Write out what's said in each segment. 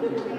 That's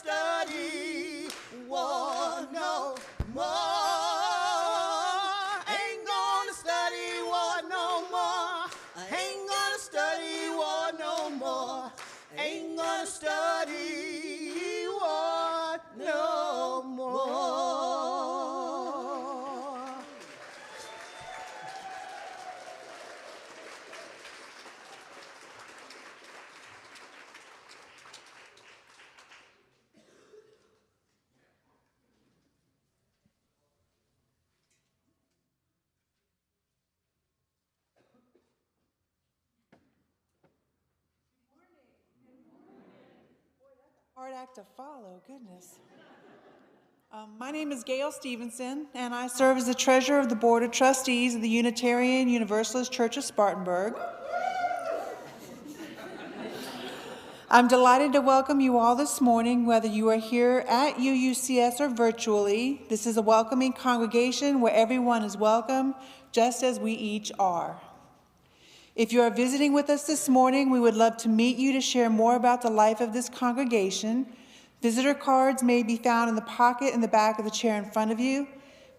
Study war no more. Hard act to follow, goodness. My name is Gail Stevenson, and I serve as the treasurer of the Board of Trustees of the Unitarian Universalist Church of Spartanburg. I'm delighted to welcome you all this morning, whether you are here at UUCS or virtually. This is a welcoming congregation where everyone is welcome, just as we each are. If you are visiting with us this morning, we would love to meet you to share more about the life of this congregation. Visitor cards may be found in the pocket in the back of the chair in front of you.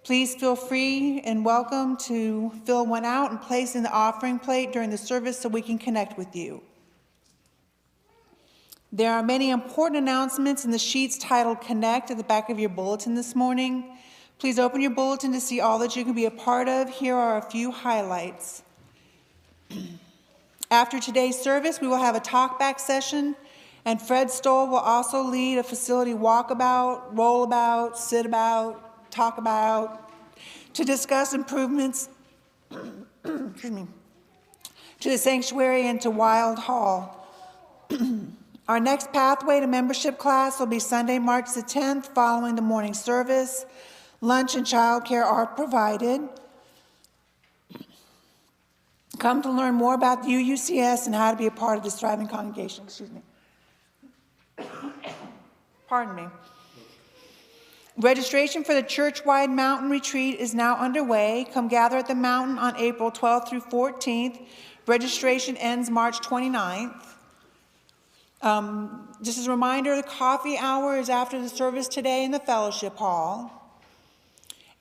Please feel free and welcome to fill one out and place in the offering plate during the service so we can connect with you. There are many important announcements in the sheets titled Connect at the back of your bulletin this morning. Please open your bulletin to see all that you can be a part of. Here are a few highlights. After today's service, we will have a talkback session, and Fred Stoll will also lead a facility walkabout, rollabout, sit about, talk about, to discuss improvements excuse me, to the sanctuary and to Wild Hall. Our next pathway to membership class will be Sunday, March the 10th, following the morning service. Lunch and childcare are provided. Come to learn more about the UUCS and how to be a part of this thriving congregation. Excuse me. Pardon me. Registration for the church-wide mountain retreat is now underway. Come gather at the mountain on April 12th through 14th. Registration ends March 29th. Just as a reminder, the coffee hour is after the service today in the fellowship hall.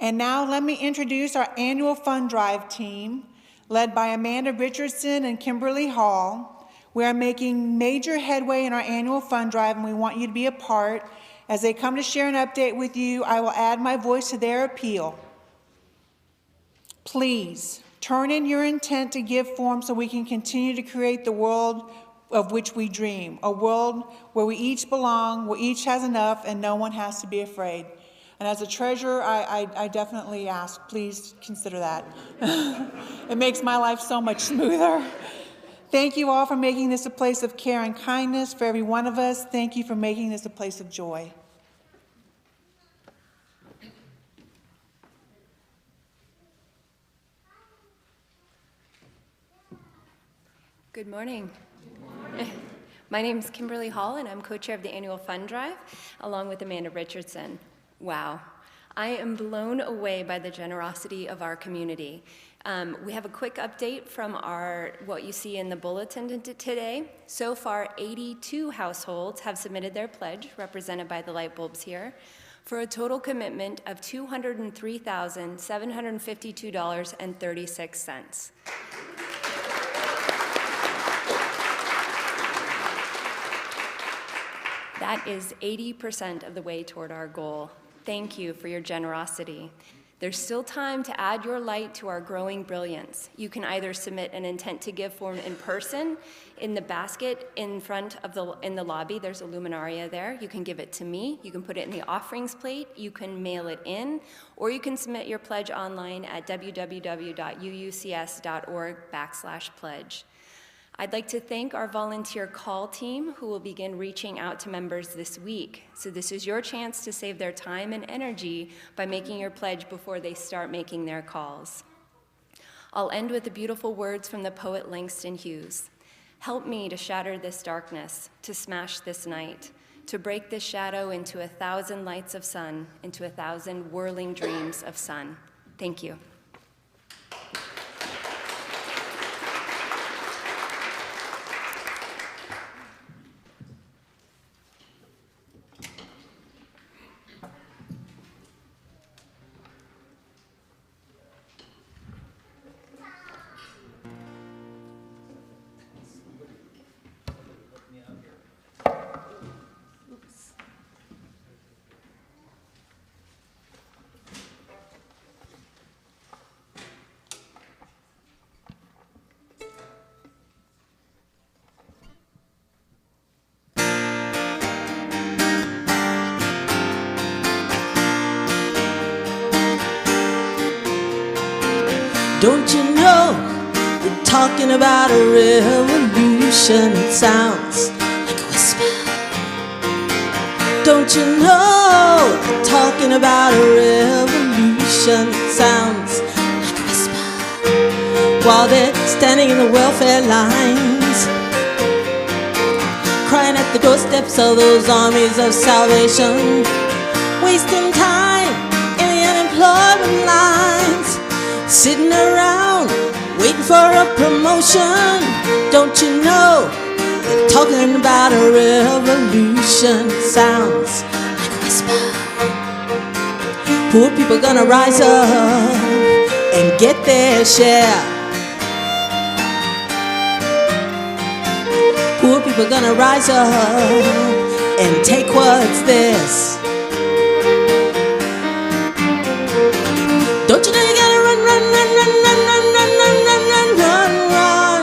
And now let me introduce our annual fund drive team, led by Amanda Richardson and Kimberly Hall. We are making major headway in our annual fund drive, and we want you to be a part. As they come to share an update with you, I will add my voice to their appeal. Please turn in your intent to give form so we can continue to create the world of which we dream, a world where we each belong, where each has enough, and no one has to be afraid. And as a treasurer, I definitely ask, please consider that. It makes my life so much smoother. Thank you all for making this a place of care and kindness for every one of us. Thank you for making this a place of joy. Good morning. My name is Kimberly Hall, and I'm co-chair of the annual fund drive, along with Amanda Richardson. Wow. I am blown away by the generosity of our community. We have a quick update from what you see in the bulletin today. So far, 82 households have submitted their pledge, represented by the light bulbs here, for a total commitment of $203,752.36. That is 80% of the way toward our goal. Thank you for your generosity. There's still time to add your light to our growing brilliance. You can either submit an intent to give form in person in the basket in front of in the lobby. There's a luminaria there. You can give it to me. You can put it in the offerings plate. You can mail it in, or you can submit your pledge online at www.uucs.org/pledge. I'd like to thank our volunteer call team, who will begin reaching out to members this week. So this is your chance to save their time and energy by making your pledge before they start making their calls. I'll end with the beautiful words from the poet Langston Hughes. Help me to shatter this darkness, to smash this night, to break this shadow into 1,000 lights of sun, into 1,000 whirling dreams of sun. Thank you. Don't you know they're talking about a revolution? It sounds like a whisper Don't you know they're talking about a revolution? It sounds like a whisper while they're standing in the welfare lines, crying at the doorsteps of those armies of salvation, wasting time in the unemployment lines, sitting around waiting for a promotion. Don't you know they're talking about a revolution? It sounds like a whisper. Poor people gonna rise up and get their share. Poor people gonna rise up and take what's theirs. Don't you know you gotta run, run, run, run, run, run, run, run, run, run, run, run.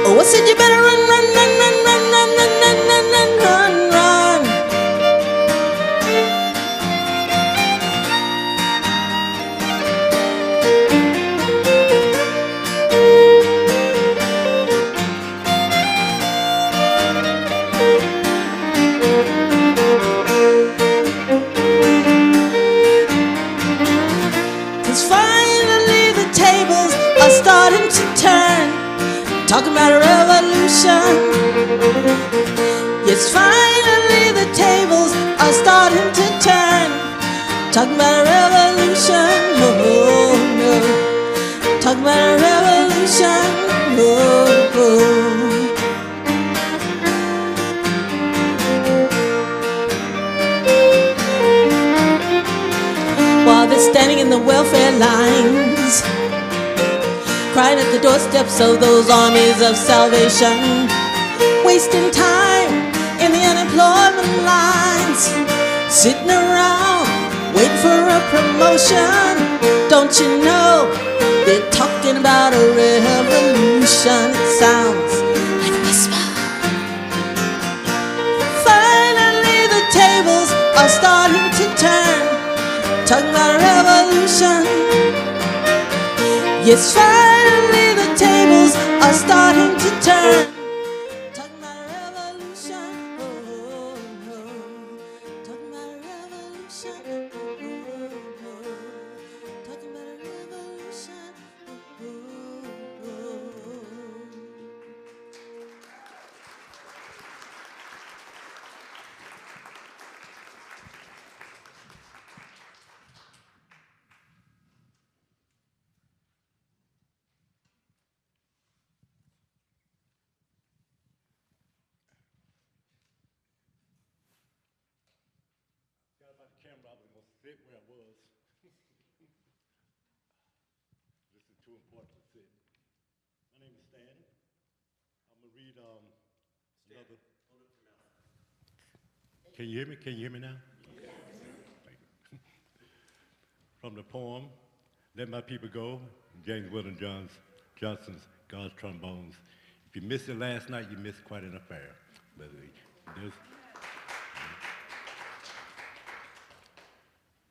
Oh, I said you better run, run, run, run, run, run, run, run, run, run, run, run. Starting to turn, talking about a revolution. Yes, finally the tables are starting to turn, talking about a revolution. Oh, no, talking about a revolution. Oh, oh. While they're standing in the welfare lines, crying at the doorsteps of those armies of salvation, wasting time in the unemployment lines, sitting around waiting for a promotion. Don't you know they're talking about a revolution? It sounds like a whisper. Finally the tables are starting to turn, talking about a revolution. Yes, finally the tables are starting to turn, talking about a revolution. Oh, oh, oh. Talking about a revolution. Oh, oh, oh. Talking about a revolution. Oh, oh, oh. Camera, I was going to sit where I was. This is too important to sit. My name is Stan. I'm going to read another. Can you hear me? Can you hear me now? Yes. Thank you. From the poem, Let My People Go, James Weldon Johnson's God's Trombones. If you missed it last night, you missed quite an affair. But there's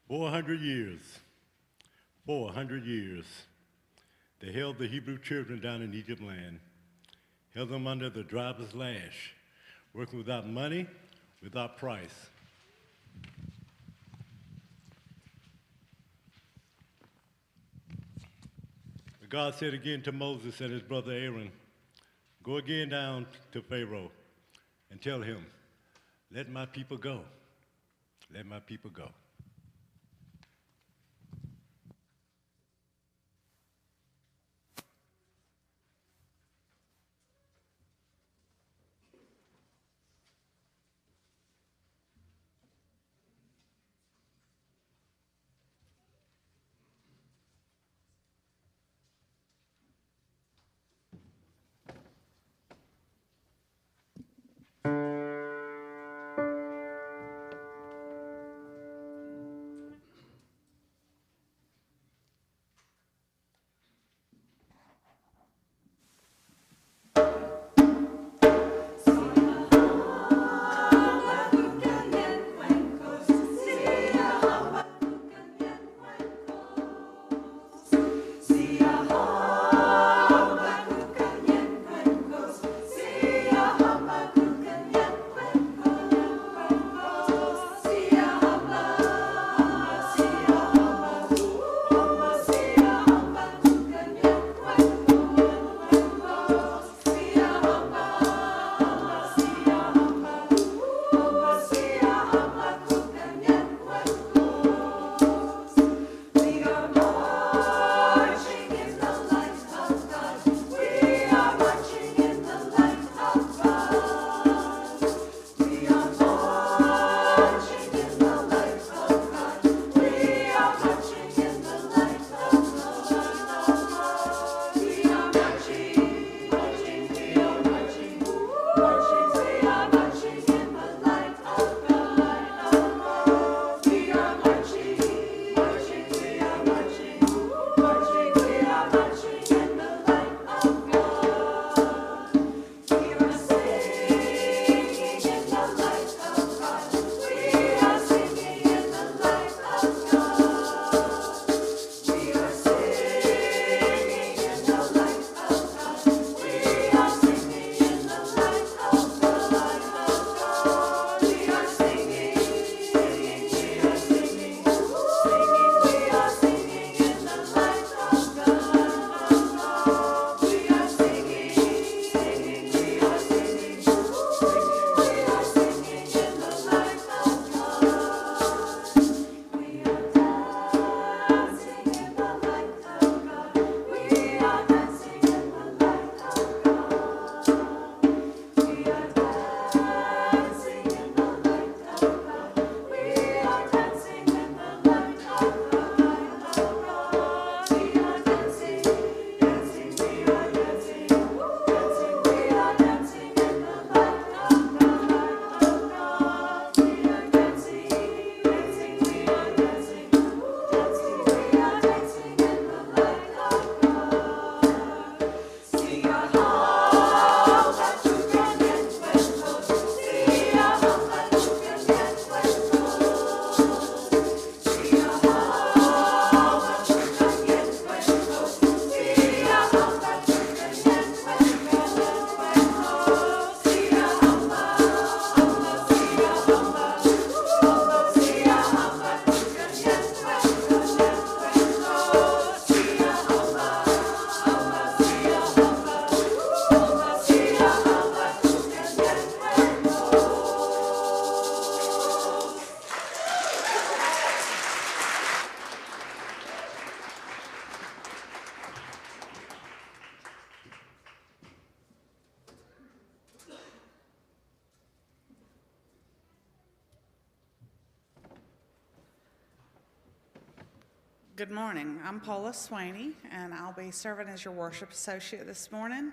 400 years, 400 years, they held the Hebrew children down in Egypt land, held them under the driver's lash, working without money, without price. But God said again to Moses and his brother Aaron, go again down to Pharaoh and tell him, let my people go, let my people go. Good morning. I'm Paula Swaney, and I'll be serving as your worship associate this morning.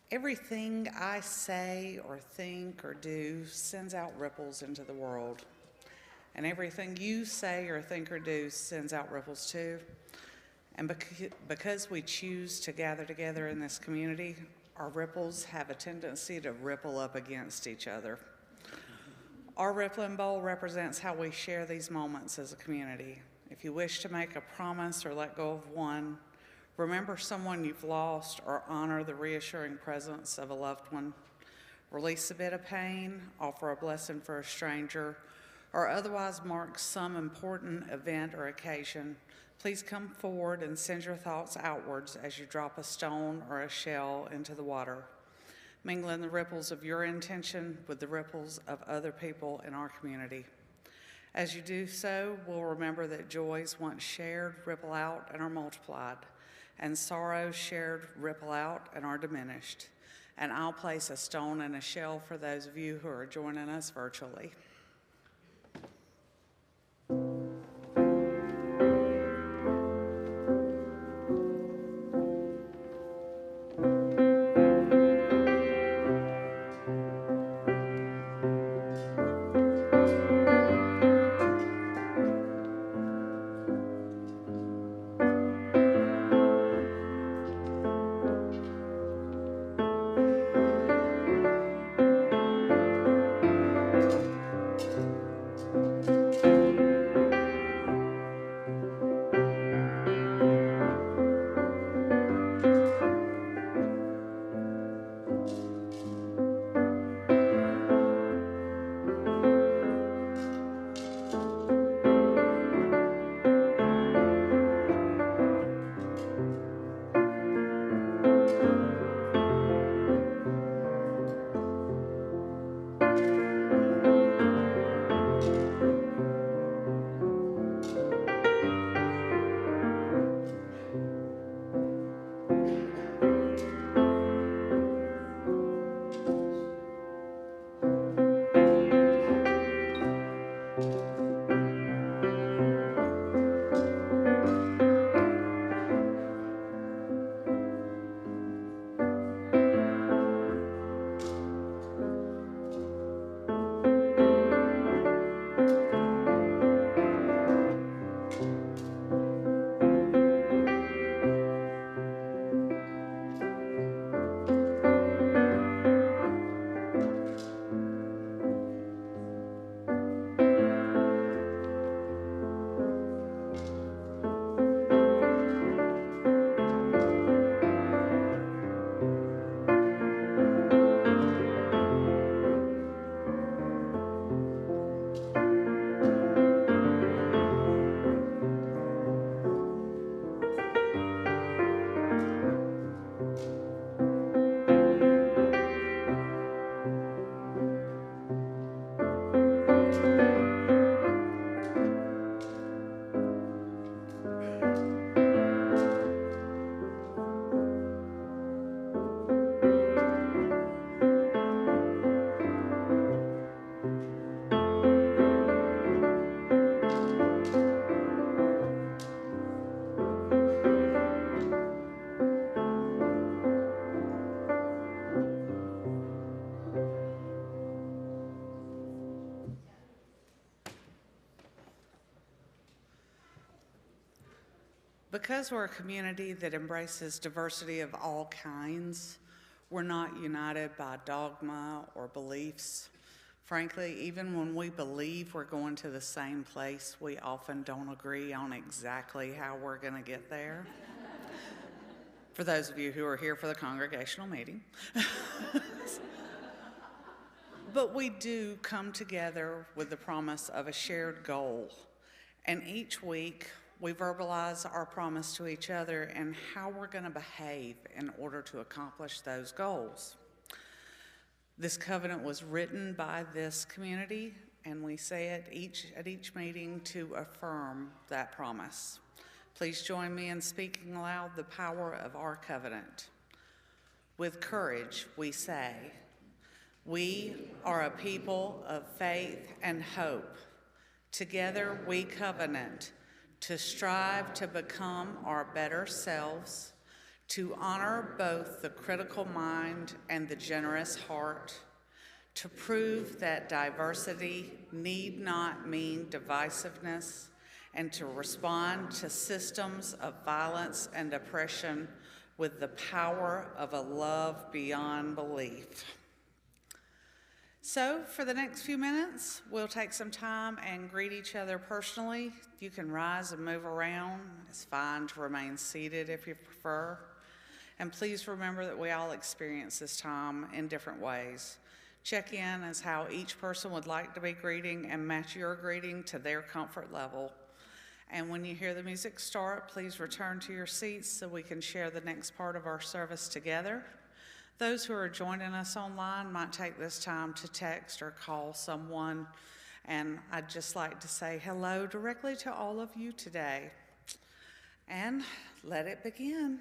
Everything I say or think or do sends out ripples into the world. And everything you say or think or do sends out ripples too. And because we choose to gather together in this community, our ripples have a tendency to ripple up against each other. Our rippling bowl represents how we share these moments as a community. If you wish to make a promise or let go of one, remember someone you've lost, or honor the reassuring presence of a loved one, release a bit of pain, offer a blessing for a stranger, or otherwise mark some important event or occasion, please come forward and send your thoughts outwards as you drop a stone or a shell into the water, mingling the ripples of your intention with the ripples of other people in our community. As you do so, we'll remember that joys once shared ripple out and are multiplied, and sorrows shared ripple out and are diminished. And I'll place a stone and a shell for those of you who are joining us virtually. Because we're a community that embraces diversity of all kinds, we're not united by dogma or beliefs. Frankly, even when we believe we're going to the same place, we often don't agree on exactly how we're going to get there. For those of you who are here for the congregational meeting. But we do come together with the promise of a shared goal. And each week, we verbalize our promise to each other and how we're going to behave in order to accomplish those goals. This covenant was written by this community, and we say it at each meeting to affirm that promise. Please join me in speaking aloud the power of our covenant. With courage, we say, we are a people of faith and hope. Together we covenant to strive to become our better selves, to honor both the critical mind and the generous heart, to prove that diversity need not mean divisiveness, and to respond to systems of violence and oppression with the power of a love beyond belief. So for the next few minutes, we'll take some time and greet each other personally. You can rise and move around. It's fine to remain seated if you prefer. And please remember that we all experience this time in different ways. Check in as how each person would like to be greeting and match your greeting to their comfort level. And when you hear the music start, please return to your seats so we can share the next part of our service together. Those who are joining us online might take this time to text or call someone. And I'd just like to say hello directly to all of you today. And let it begin.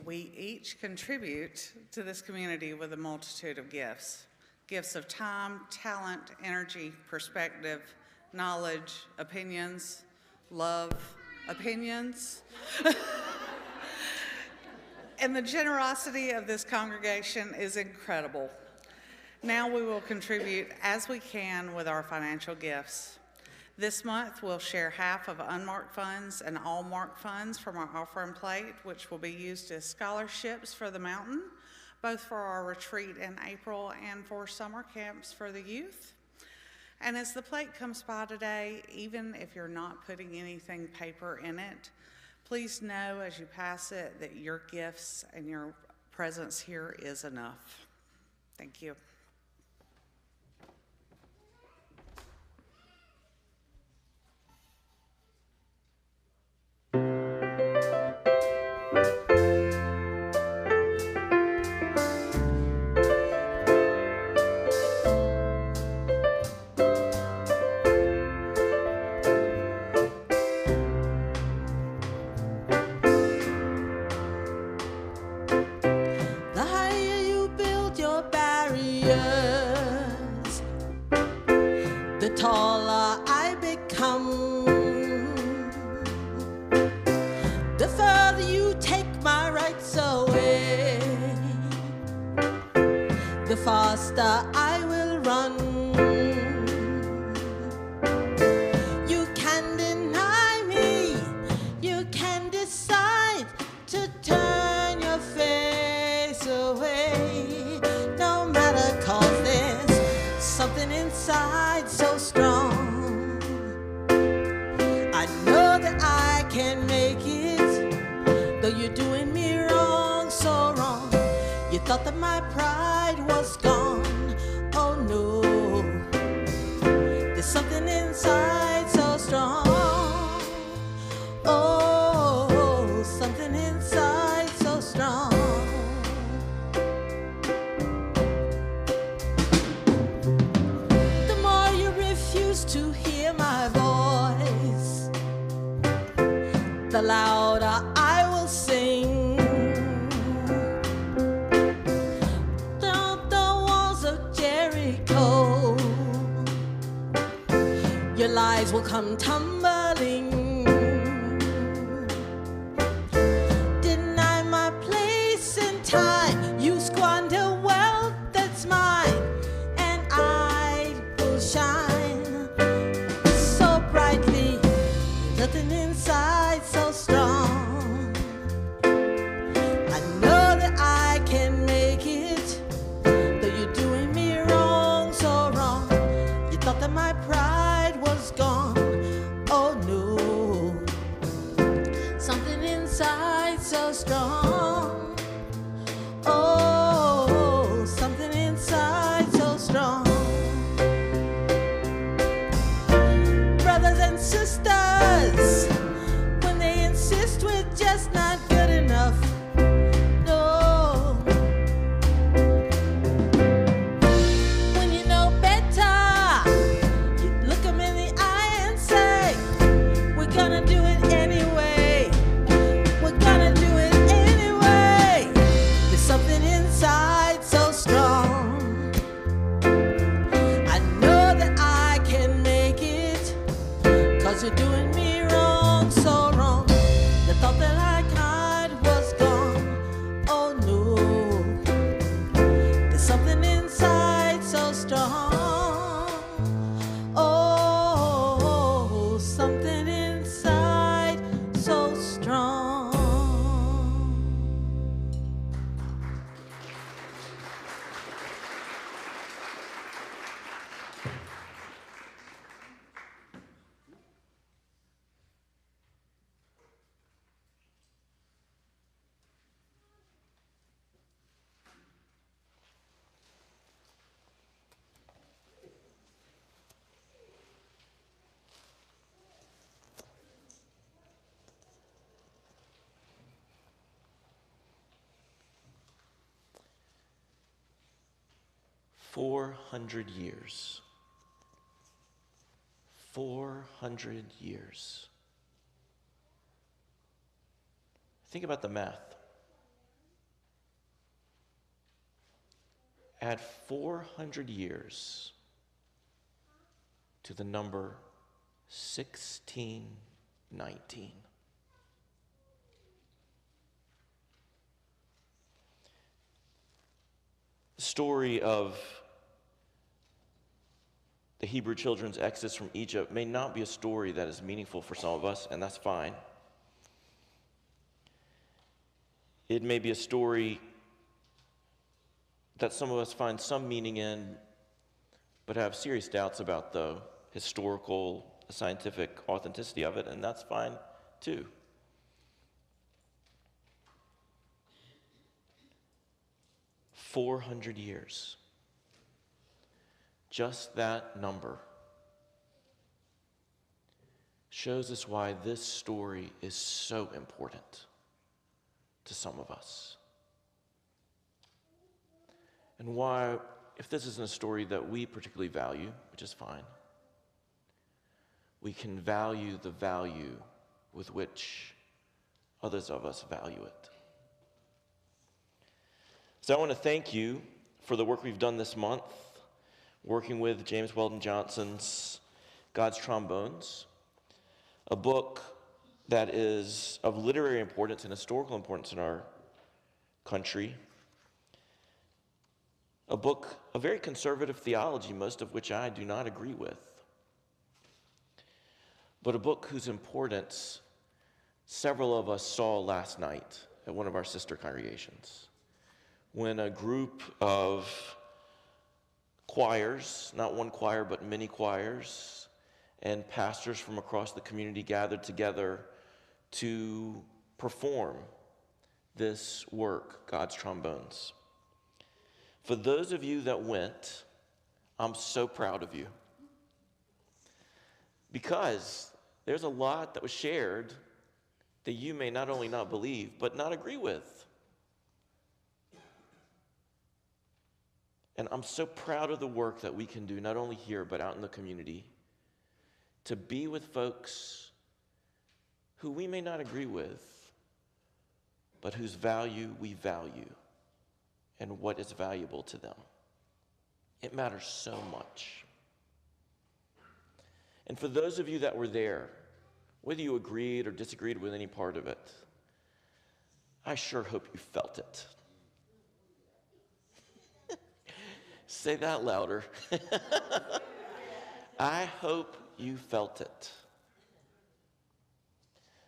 We each contribute to this community with a multitude of gifts. Gifts of time, talent, energy, perspective, knowledge, opinions, love, opinions. And the generosity of this congregation is incredible. Now we will contribute as we can with our financial gifts. This month, we'll share half of unmarked funds and all marked funds from our offering plate, which will be used as scholarships for the mountain, both for our retreat in April and for summer camps for the youth. And as the plate comes by today, even if you're not putting anything paper in it, please know as you pass it that your gifts and your presence here is enough. Thank you. The higher you build your barriers, the taller I become. The further you take my rights away, the faster I will run. You can deny me, you can decide to turn your face away. No matter, 'cause there's something inside so strong. I know that I can make it, though you're doing me wrong, so wrong. You thought that my pride was gone. Oh no, there's something inside so strong. Oh, something inside so strong. The more you refuse to hear my voice, the louder I will sing. Down the walls of Jericho, your lies will come tumbling. Deny my place in time, you squander wealth that's mine, and I will shine so brightly. Nothing inside so strong. I know that I can make it, though you're doing me wrong, so wrong. You thought that my pride was gone. Oh no, something inside so strong. Oh, something inside so strong. Brothers and sisters, when they insist we're just not good enough, no. When you know better, you look them in the eye and say, we're gonna do it anyway. We're gonna do it anyway. There's something inside so strong. I know that I can make it, 'cause you're doing me wrong, so wrong. You thought that I cried was gone. Oh no, there's something inside so strong. Oh, something inside so strong. Years. 400 years. Think about the math. Add 400 years to the number 1619. The story of the Hebrew children's exodus from Egypt may not be a story that is meaningful for some of us, and that's fine. It may be a story that some of us find some meaning in, but have serious doubts about the historical, scientific authenticity of it, and that's fine too. "400 years. just that number shows us why this story is so important to some of us. And why, if this isn't a story that we particularly value, which is fine, we can value the value with which others of us value it. So I want to thank you for the work we've done this month, working with James Weldon Johnson's God's Trombones, a book that is of literary importance and historical importance in our country, a book of very conservative theology, most of which I do not agree with, but a book whose importance several of us saw last night at one of our sister congregations, when a group of choirs, not one choir but many choirs, and pastors from across the community gathered together to perform this work, God's Trombones. For those of you that went, I'm so proud of you, because there's a lot that was shared that you may not only not believe, but not agree with. And I'm so proud of the work that we can do, not only here, but out in the community, to be with folks who we may not agree with, but whose value we value and what is valuable to them. It matters so much. And for those of you that were there, whether you agreed or disagreed with any part of it, I sure hope you felt it. Say that louder. I hope you felt it.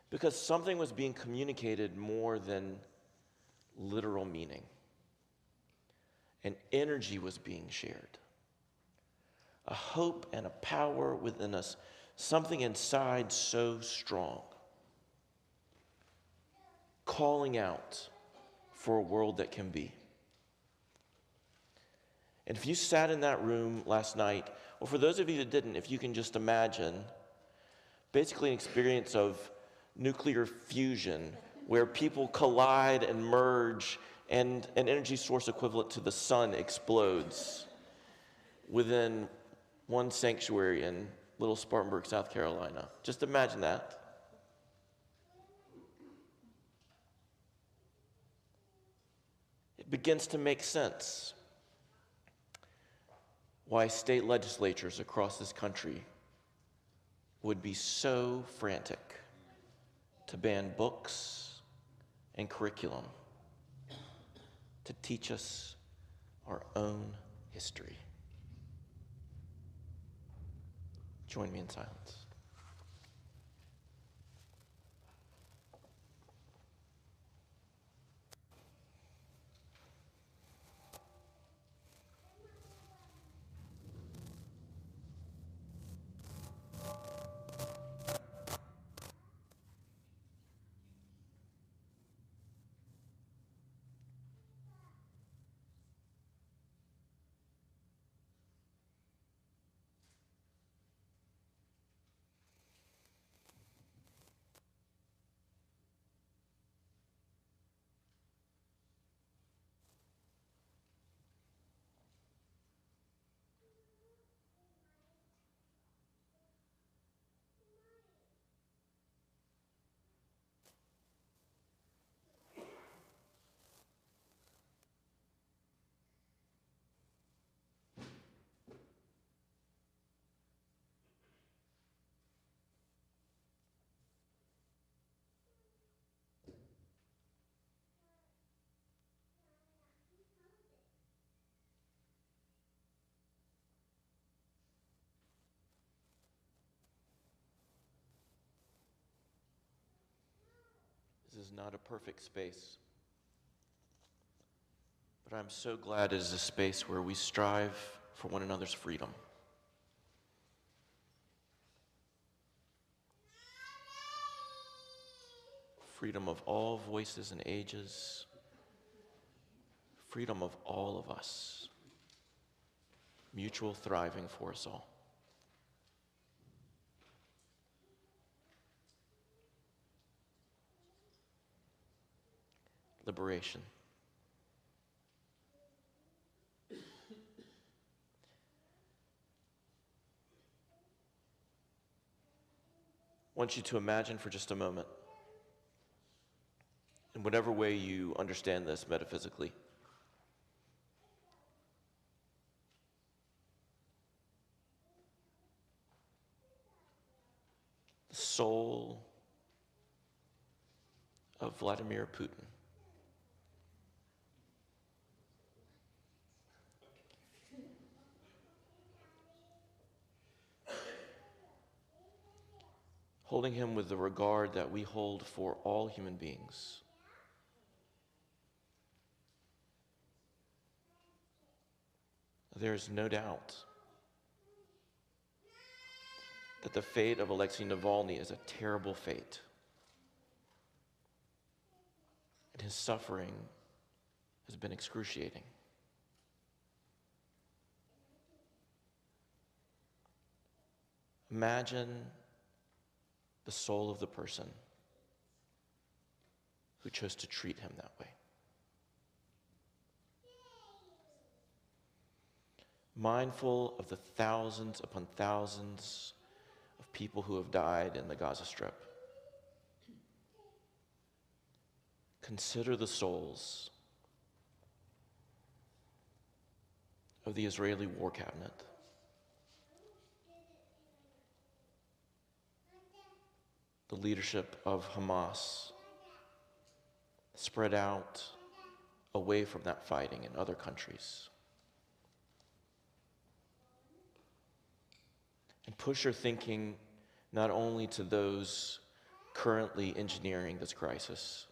Because something was being communicated more than literal meaning. An energy was being shared. A hope and a power within us, something inside so strong, calling out for a world that can be. And if you sat in that room last night, or for those of you that didn't, if you can just imagine, basically an experience of nuclear fusion where people collide and merge and an energy source equivalent to the sun explodes within one sanctuary in Little Spartanburg, South Carolina. Just imagine that. It begins to make sense why state legislatures across this country would be so frantic to ban books and curriculum to teach us our own history. Join me in silence. This is not a perfect space, but I'm so glad it is a space where we strive for one another's freedom. Freedom of all voices and ages, freedom of all of us, mutual thriving for us all. Liberation. I want you to imagine for just a moment, in whatever way you understand this metaphysically, the soul of Vladimir Putin. Holding him with the regard that we hold for all human beings. There is no doubt that the fate of Alexei Navalny is a terrible fate. And his suffering has been excruciating. Imagine the soul of the person who chose to treat him that way. Mindful of the thousands upon thousands of people who have died in the Gaza Strip. Consider the souls of the Israeli war cabinet, the leadership of Hamas spread out away from that fighting in other countries. And push your thinking not only to those currently engineering this crisis,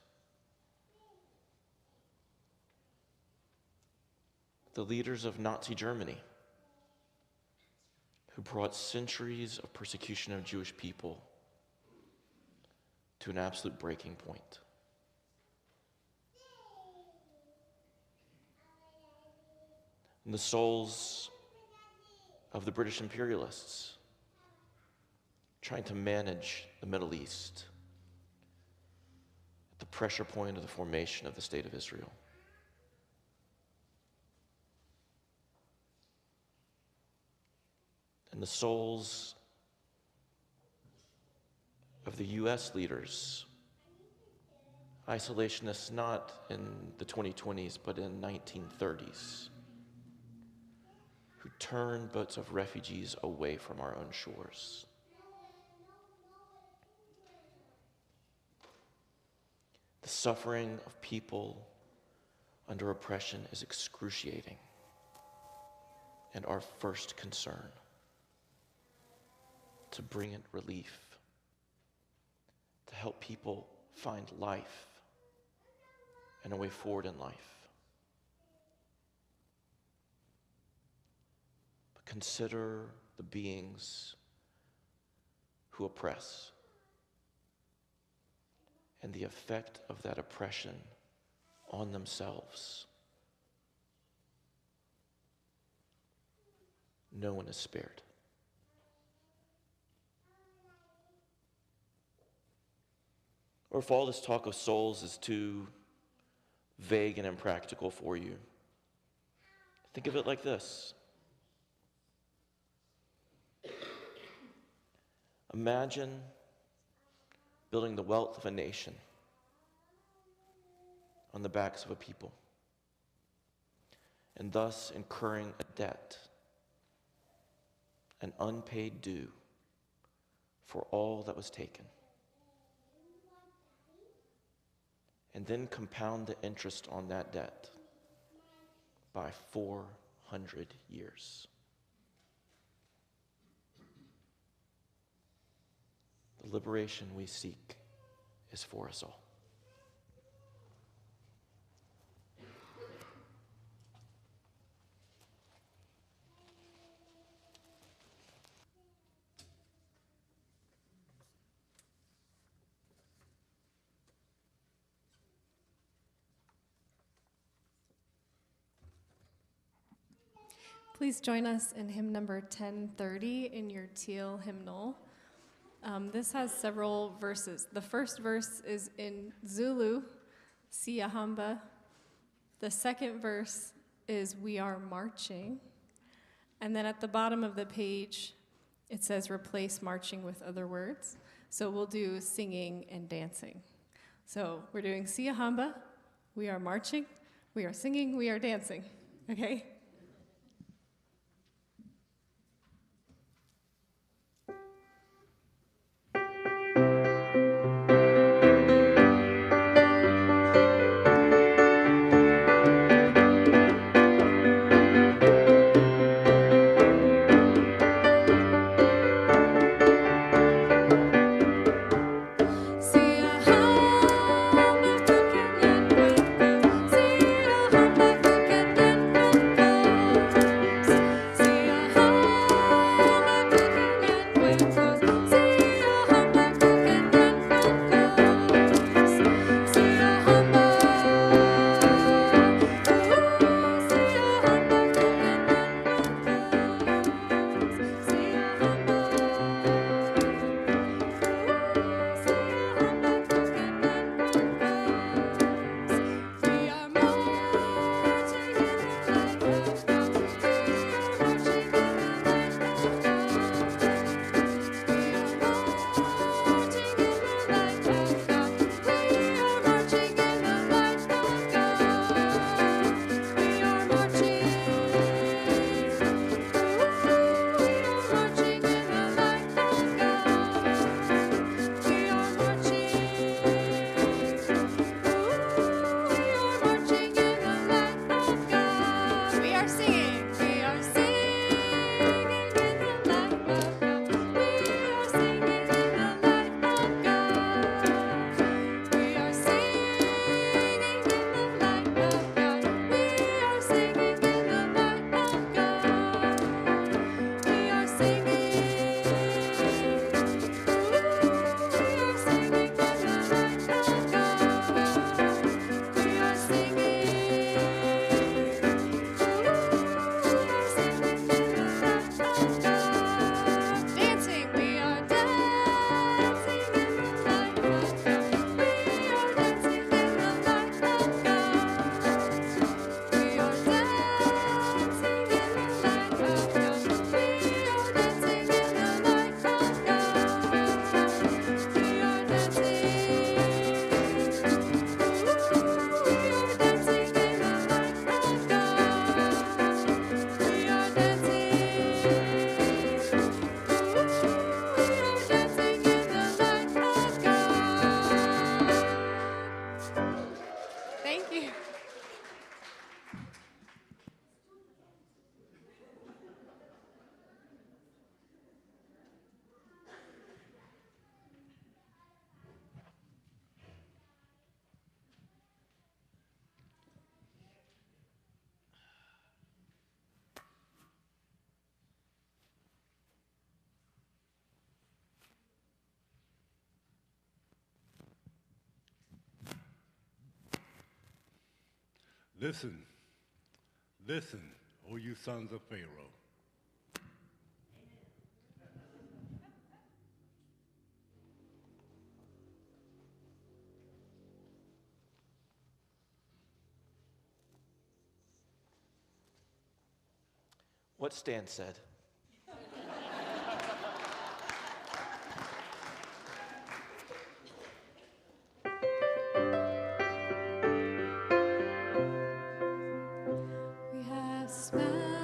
the leaders of Nazi Germany, who brought centuries of persecution of Jewish people to an absolute breaking point. And the souls of the British imperialists trying to manage the Middle East at the pressure point of the formation of the State of Israel. And the souls of the U.S. leaders, isolationists not in the 2020s, but in 1930s, who turned boats of refugees away from our own shores. The suffering of people under oppression is excruciating, and our first concern to bring it relief, to help people find life and a way forward in life. But consider the beings who oppress and the effect of that oppression on themselves. No one is spared. Or if all this talk of souls is too vague and impractical for you, think of it like this. Imagine building the wealth of a nation on the backs of a people, and thus incurring a debt, an unpaid due for all that was taken. And then compound the interest on that debt by 400 years. The liberation we seek is for us all. Please join us in hymn number 1030 in your teal hymnal. This has several verses. The first verse is in Zulu, Siyahamba. The second verse is We Are Marching. And then at the bottom of the page, it says replace marching with other words. So we'll do singing and dancing. So we're doing Siyahamba, we are marching, we are singing, we are dancing. Okay? Listen, listen, O you sons of Pharaoh. What Stan said. We have spent